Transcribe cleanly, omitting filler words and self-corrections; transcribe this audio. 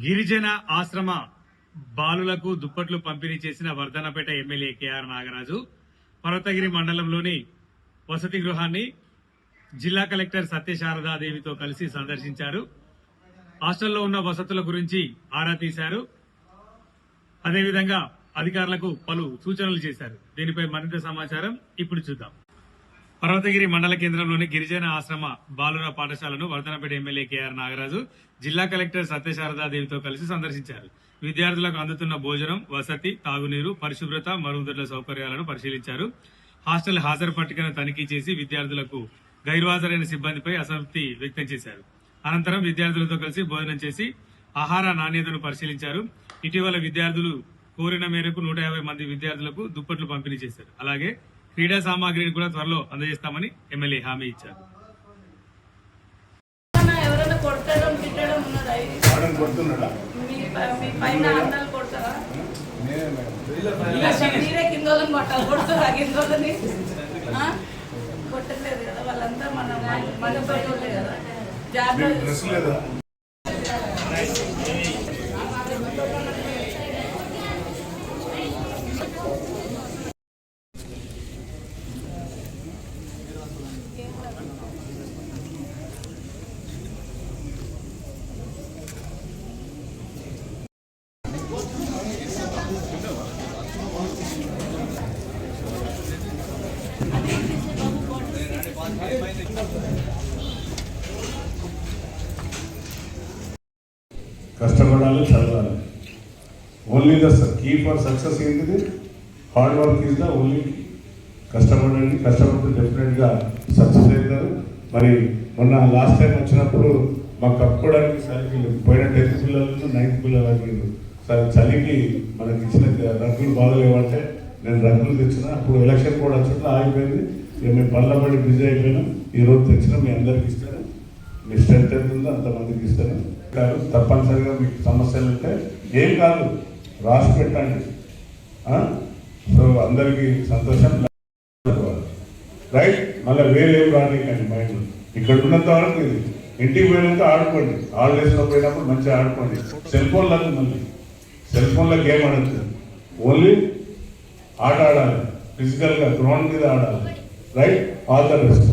గిరిజన ఆశ్రమ బాలులకు దుప్పట్లు పంపిణీ చేసిన వర్ధనపేట ఎమ్మెల్యే కేఆర్ నాగరాజు పర్వతగిరి మండలంలోని వసతి గృహాన్ని జిల్లా కలెక్టర్ సత్యశారదాదేవితో కలిసి సందర్శించారు. హాస్టల్లో ఉన్న వసతుల గురించి ఆరా తీశారు. అదేవిధంగా అధికారులకు పలు సూచనలు చేశారు. దీనిపై మరింత సమాచారం ఇప్పుడు చూద్దాం. పర్వతగిరి మండల కేంద్రంలోని గిరిజన ఆశ్రమ బాలుర పాఠశాలను వర్ధనపేట ఎమ్మెల్యే కేఆర్ నాగరాజు జిల్లా కలెక్టర్ సత్యశారదాదేవితో కలిసి సందర్శించారు. విద్యార్థులకు అందుతున్న భోజనం, వసతి, తాగునీరు, పరిశుభ్రత, మరుగుదొడ్ల సౌకర్యాలను పరిశీలించారు. హాస్టల్ హాజరు పట్టికను తనిఖీ చేసి విద్యార్థులకు గైర్హాజరైన సిబ్బందిపై అసంతృప్తి వ్యక్తం చేశారు. అనంతరం విద్యార్థులతో కలిసి భోజనం చేసి ఆహార నాణ్యతను పరిశీలించారు. ఇటీవల విద్యార్థులు కోరిన మేరకు 150 మంది విద్యార్థులకు దుప్పట్లు పంపిణీ చేశారు. అలాగే క్రీడా సామాగ్రిని కూడా త్వరలో అందజేస్తామని ఎమ్మెల్యే హామీ ఇచ్చారు. కొట్టలేదు కదా వాళ్ళంతా మన పైన కదా జాగ్రత్త. కష్టపడాలి, చదవాలి. Only the key for success ఏంటిది? Hard work is the only. కష్టపడండి, కష్టపడితే డెఫినెట్గా సక్సెస్ అవుతారు. మరి మొన్న లాస్ట్ టైం వచ్చినప్పుడు మాకు కప్పుకోవడానికి సరికి పోయిన 10th పిల్లలను 9th పిల్లలు అడిగిండు. సరే చలికి మనకి ఇచ్చిన రగ్గులు బాగలేవంటే నేను రగ్గులు తెచ్చిన. అప్పుడు ఎలక్షన్ కూడా వచ్చినట్లు ఆగిపోయింది. ఇక మేము పళ్ళబడి బిజీ అయిపోయినాం. ఈరోజు తెచ్చిన మీ అందరికి ఇస్తాను. మీ స్ట్రెంత్ ఎంత ఉందో అంతమందికి ఇస్తాను. తప్పనిసరిగా మీకు సమస్యలు ఉంటే ఏం కాదు, రాసి పెట్టండి. సో అందరికీ సంతోషం, రైట్. మళ్ళీ వేరేం రానికండి మైండ్. ఇక్కడ ఉన్నంత వరకు ఇది. ఇంటికి పోయినాక ఆడుకోండి. హాలిడేస్లో పోయినప్పుడు మంచిగా ఆడుకోండి. సెల్ ఫోన్లకు మళ్ళీ సెల్ ఫోన్లో గేమ్ ఆడద్దు. ఓన్లీ ఆట ఆడాలి, ఫిజికల్గా గ్రౌండ్ మీద ఆడాలి. రైట్. All the best.